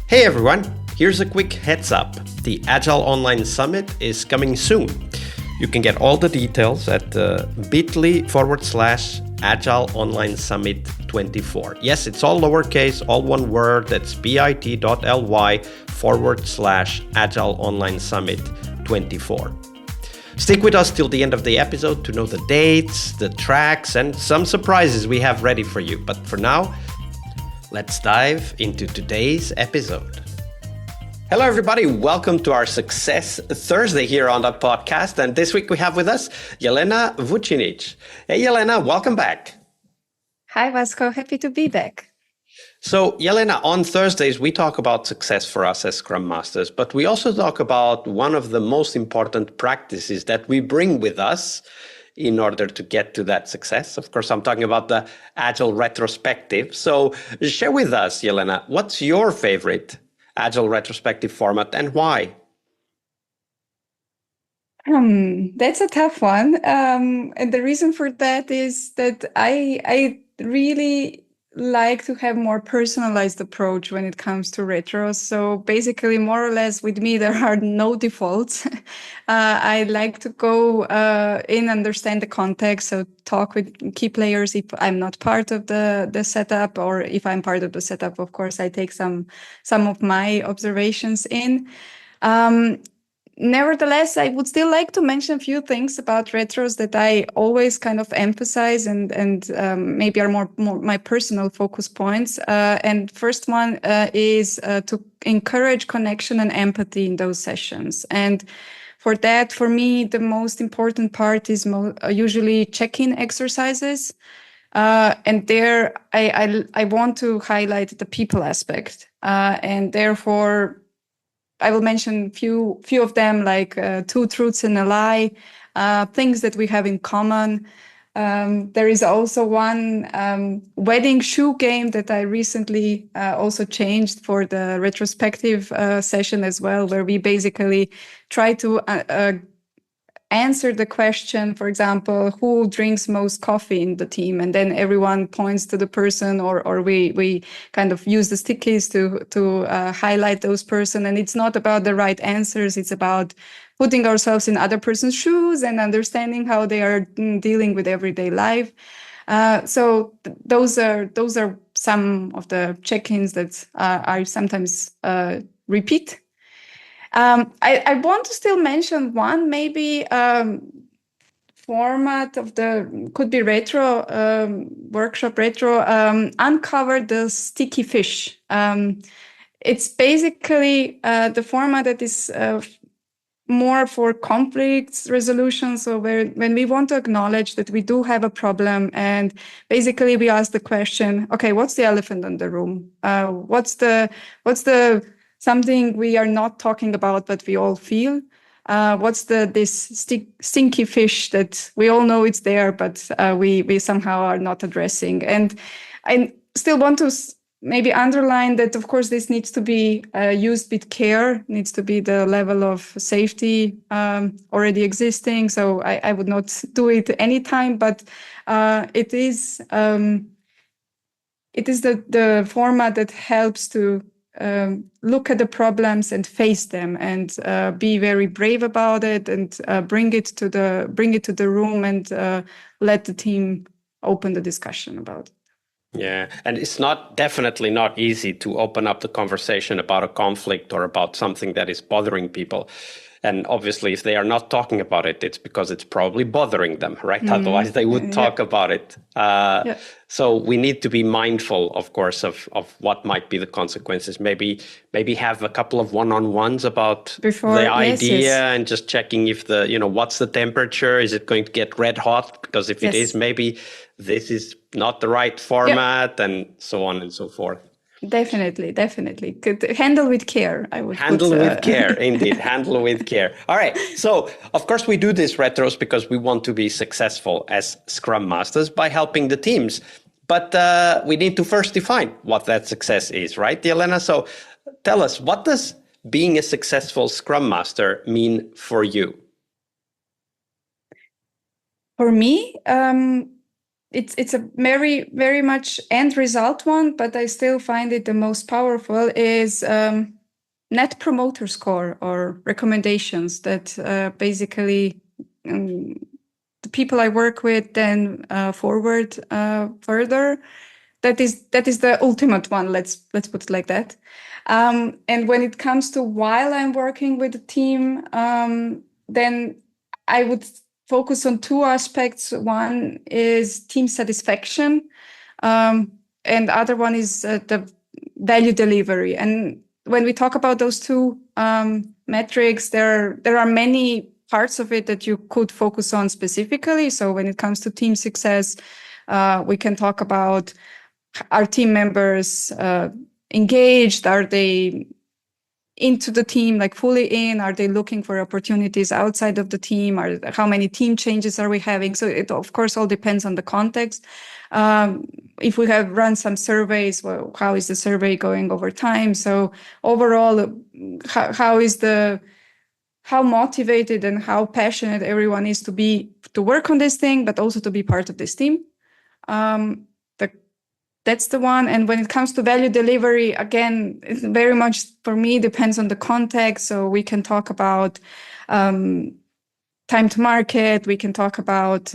Hey everyone, here's a quick heads up. The Agile Online Summit is coming soon. You can get all the details at bit.ly/Agile Online Summit 24. Yes, it's all lowercase, all one word. That's bit.ly/Agile Online Summit 24. Stick with us till the end of the episode to know the dates, the tracks, and some surprises we have ready for you. But for now, let's dive into today's episode. Hello, everybody. Welcome to our Success Thursday here on the podcast. And this week we have with us Jelena Vucinic. Hey, Jelena, welcome back. Hi, Vasco. Happy to be back. So, Jelena, on Thursdays, we talk about success for us as Scrum Masters, but we also talk about one of the most important practices that we bring with us in order to get to that success. Of course, I'm talking about the Agile retrospective. So share with us, Jelena, what's your favorite Agile retrospective format and why? That's a tough one. And the reason for that is that I really like to have more personalized approach when it comes to retros. So basically, more or less with me, there are no defaults. I like to go understand the context. So talk with key players if I'm not part of the setup, or if I'm part of the setup, of course, I take some of my observations in. Nevertheless, I would still like to mention a few things about retros that I always kind of emphasize and maybe are more my personal focus points. And first one is to encourage connection and empathy in those sessions. And for that, for me, the most important part is usually check-in exercises. And there, I want to highlight the people aspect, and therefore, I will mention few of them, like 2 truths and a lie, things that we have in common. There is also one wedding shoe game that I recently also changed for the retrospective session as well, where we basically try to answer the question, for example, who drinks most coffee in the team? And then everyone points to the person, or we kind of use the stickies to highlight those person. And it's not about the right answers. It's about putting ourselves in other person's shoes and understanding how they are dealing with everyday life. So those are some of the check-ins that I sometimes repeat. I want to still mention one maybe format of could be retro, workshop retro, uncover the sticky fish. It's basically the format that is more for conflict resolution. So when we want to acknowledge that we do have a problem, and basically we ask the question, okay, what's the elephant in the room? What's the something we are not talking about, but we all feel? What's this stinky fish that we all know it's there, but we somehow are not addressing? And I still want to maybe underline that, of course, this needs to be used with care, needs to be the level of safety already existing. So I would not do it anytime, but it is the format that helps to look at the problems and face them, and be very brave about it, and bring it to the room, and let the team open the discussion about it. Yeah, and it's definitely not easy to open up the conversation about a conflict or about something that is bothering people. And obviously, if they are not talking about it, it's because it's probably bothering them, right? Mm-hmm. Otherwise, they would talk about it. So we need to be mindful, of course, of what might be the consequences. Maybe have a couple of one-on-ones about the idea, and just checking if what's the temperature? Is it going to get red hot? Because if it is, maybe this is not the right format, and so on and so forth. Definitely. Handle with care, I would handle with care, indeed. Handle with care. All right. So, of course, we do these retros because we want to be successful as Scrum Masters by helping the teams. But we need to first define what that success is, right, Jelena? So tell us, what does being a successful Scrum Master mean for you? For me, it's a very, very much end result one, but I still find it the most powerful is net promoter score or recommendations that basically the people I work with then forward further. That is the ultimate one. Let's put it like that. And when it comes to while I'm working with a team, then I would focus on two aspects. One is team satisfaction, and other one is the value delivery. And when we talk about those two metrics, there are many parts of it that you could focus on specifically. So when it comes to team success, we can talk about, are team members engaged? Are they into the team, like fully in? Are they looking for opportunities outside of the team? How many team changes are we having? So it, of course, all depends on the context. If we have run some surveys, well, how is the survey going over time? So overall, how motivated and how passionate everyone is to work on this thing, but also to be part of this team. That's the one. And when it comes to value delivery, again, it very much for me depends on the context. So we can talk about time to market. We can talk about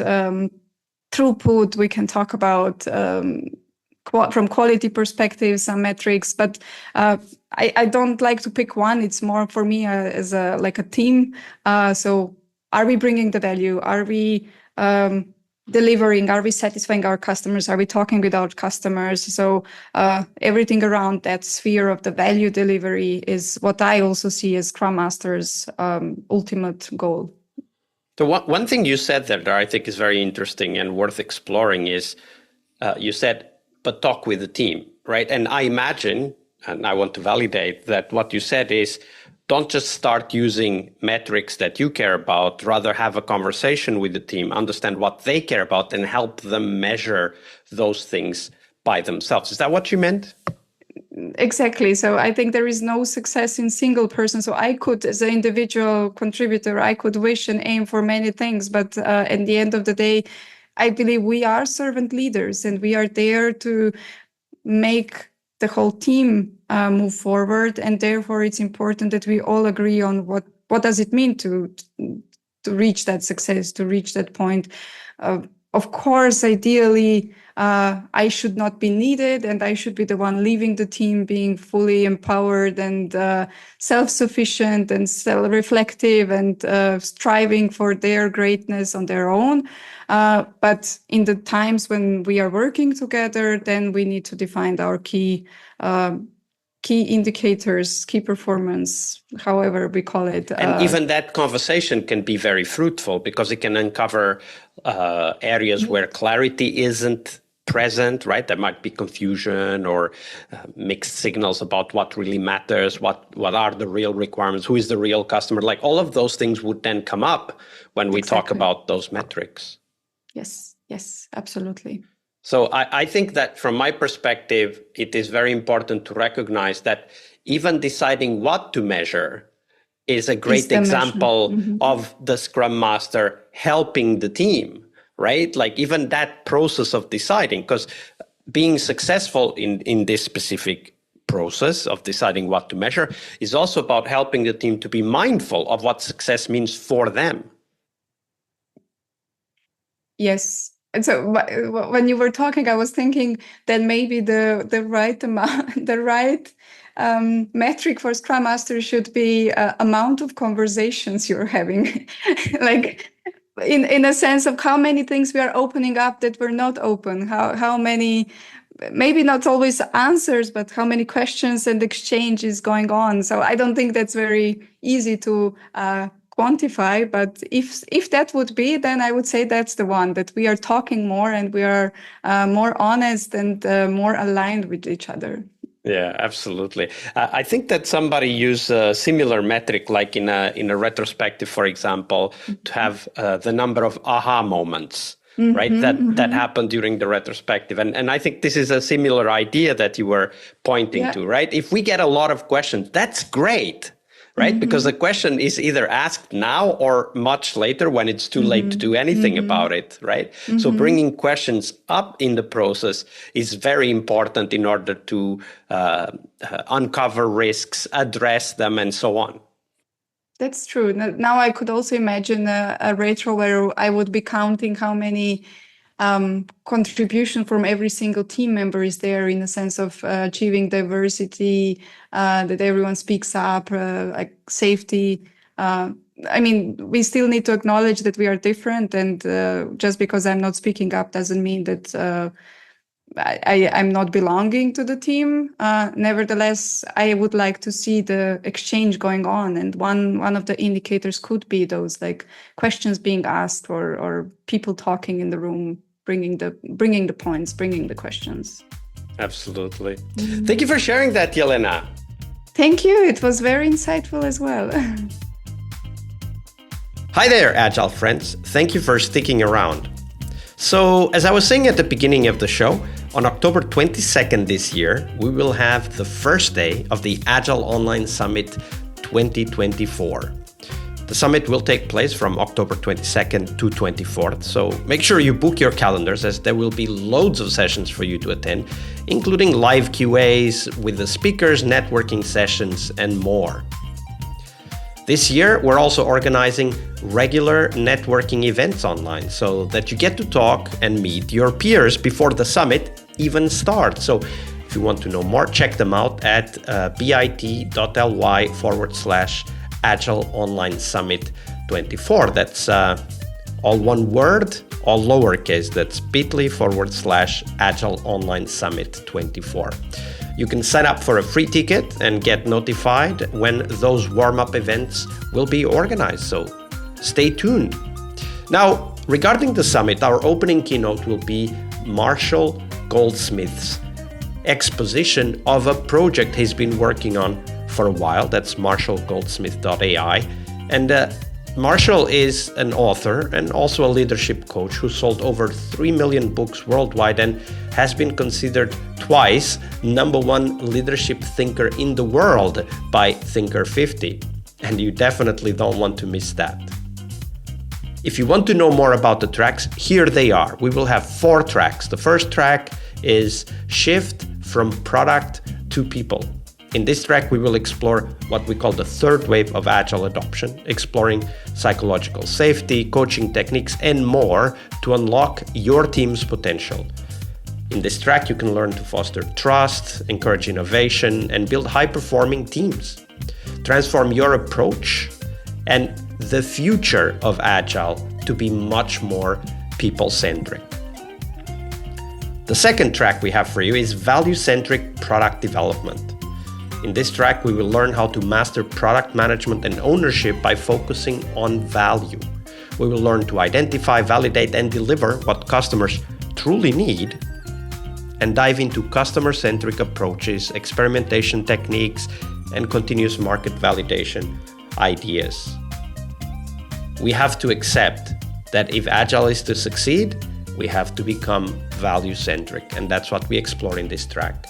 throughput. We can talk about from quality perspective, some metrics. But I don't like to pick one. It's more for me as like a team. So are we bringing the value? Are we delivering? Are we satisfying our customers? Are we talking with our customers? So everything around that sphere of the value delivery is what I also see as Scrum Master's ultimate goal. So one thing you said that I think is very interesting and worth exploring is you said, but talk with the team, right? And I imagine, and I want to validate that what you said is, don't just start using metrics that you care about, rather have a conversation with the team, understand what they care about, and help them measure those things by themselves. Is that what you meant? Exactly. So I think there is no success in single person. So I could, as an individual contributor, I could wish and aim for many things. But at the end of the day, I believe we are servant leaders and we are there to make the whole team move forward, and therefore it's important that we all agree on what does it mean to reach that success, to reach that point. Of course, ideally, I should not be needed, and I should be the one leaving the team being fully empowered and self-sufficient and self-reflective and striving for their greatness on their own. But in the times when we are working together, then we need to define our key indicators, key performance, however we call it. And even that conversation can be very fruitful because it can uncover areas where clarity isn't present, right? There might be confusion or mixed signals about what really matters, what are the real requirements, who is the real customer. Like all of those things would then come up when we talk about those metrics. Yes, absolutely. So I think that from my perspective, it is very important to recognize that even deciding what to measure is a great example of the Scrum Master helping the team, right? Like even that process of deciding, because being successful in this specific process of deciding what to measure is also about helping the team to be mindful of what success means for them. Yes. And so when you were talking, I was thinking that maybe the right amount, the right metric for Scrum Master should be amount of conversations you're having, like in a sense of how many things we are opening up that were not open, how many, maybe not always answers, but how many questions and exchange is going on. So I don't think that's very easy to quantify, but if that would be, then I would say that's the one, that we are talking more and we are more honest and more aligned with each other. Yeah, absolutely. I think that somebody used a similar metric, like in a retrospective, for example, to have the number of aha moments, right? That happened during the retrospective. And I think this is a similar idea that you were pointing to, right? If we get a lot of questions, that's great. right? Because the question is either asked now or much later when it's too late to do anything about it, right? So bringing questions up in the process is very important in order to uncover risks, address them, and so on. That's true. Now I could also imagine a retro where I would be counting how many contribution from every single team member is there in the sense of achieving diversity, that everyone speaks up, like safety. I mean, we still need to acknowledge that we are different, and just because I'm not speaking up doesn't mean that I'm not belonging to the team. Nevertheless, I would like to see the exchange going on, and one of the indicators could be those like questions being asked or people talking in the room, bringing the points, bringing the questions. Absolutely. Thank you for sharing that, Jelena. Thank you. It was very insightful as well. Hi there, Agile friends. Thank you for sticking around. So, as I was saying at the beginning of the show, on October 22nd this year, we will have the first day of the Agile Online Summit 2024. The summit will take place from October 22nd to 24th, so make sure you book your calendars as there will be loads of sessions for you to attend, including live QAs with the speakers, networking sessions, and more. This year, we're also organizing regular networking events online so that you get to talk and meet your peers before the summit even starts. So if you want to know more, check them out at bit.ly/Agile Online Summit 24. That's all one word, all lowercase. That's bit.ly/Agile Online Summit 24. You can sign up for a free ticket and get notified when those warm-up events will be organized, so stay tuned. Now, regarding the summit, our opening keynote will be Marshall Goldsmith's exposition of a project he's been working on for a while. That's marshallgoldsmith.ai. And Marshall is an author and also a leadership coach who sold over 3 million books worldwide and has been considered twice #1 leadership thinker in the world by Thinker 50. And you definitely don't want to miss that. If you want to know more about the tracks, here they are. We will have 4 tracks. The first track is Shift from Product to People. In this track, we will explore what we call the third wave of Agile adoption, exploring psychological safety, coaching techniques, and more to unlock your team's potential. In this track, you can learn to foster trust, encourage innovation, and build high-performing teams. Transform your approach and the future of Agile to be much more people-centric. The second track we have for you is value-centric product development. In this track, we will learn how to master product management and ownership by focusing on value. We will learn to identify, validate, and deliver what customers truly need, and dive into customer-centric approaches, experimentation techniques, and continuous market validation ideas. We have to accept that if Agile is to succeed, we have to become value-centric, and that's what we explore in this track.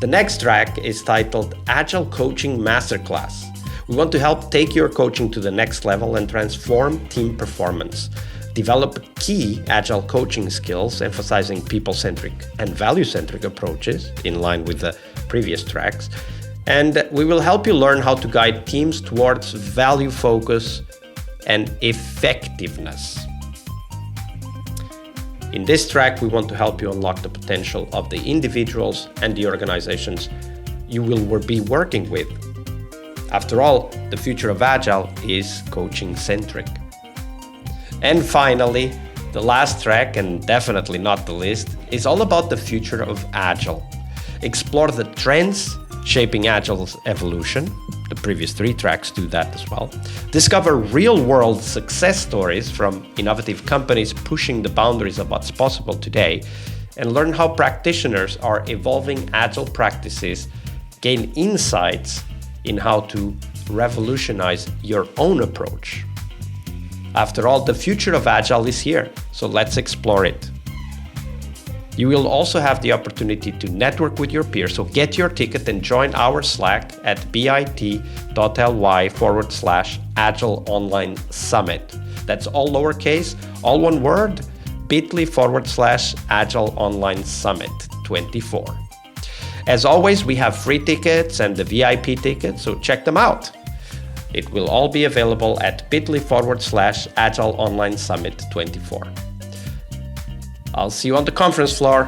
The next track is titled Agile Coaching Masterclass. We want to help take your coaching to the next level and transform team performance. Develop key Agile coaching skills, emphasizing people-centric and value-centric approaches in line with the previous tracks. And we will help you learn how to guide teams towards value focus and effectiveness. In this track, we want to help you unlock the potential of the individuals and the organizations you will be working with. After all, the future of Agile is coaching-centric. And finally, the last track, and definitely not the least, is all about the future of Agile. Explore the trends shaping Agile's evolution. The previous 3 tracks do that as well. Discover real-world success stories from innovative companies pushing the boundaries of what's possible today, and learn how practitioners are evolving Agile practices, gain insights in how to revolutionize your own approach. After all, the future of Agile is here, so let's explore it. You will also have the opportunity to network with your peers, so get your ticket and join our Slack at bit.ly/Agile Online Summit. That's all lowercase, all one word, bit.ly/Agile Online Summit 24. As always, we have free tickets and the VIP tickets, so check them out. It will all be available at bit.ly/Agile Online Summit 24. I'll see you on the conference floor.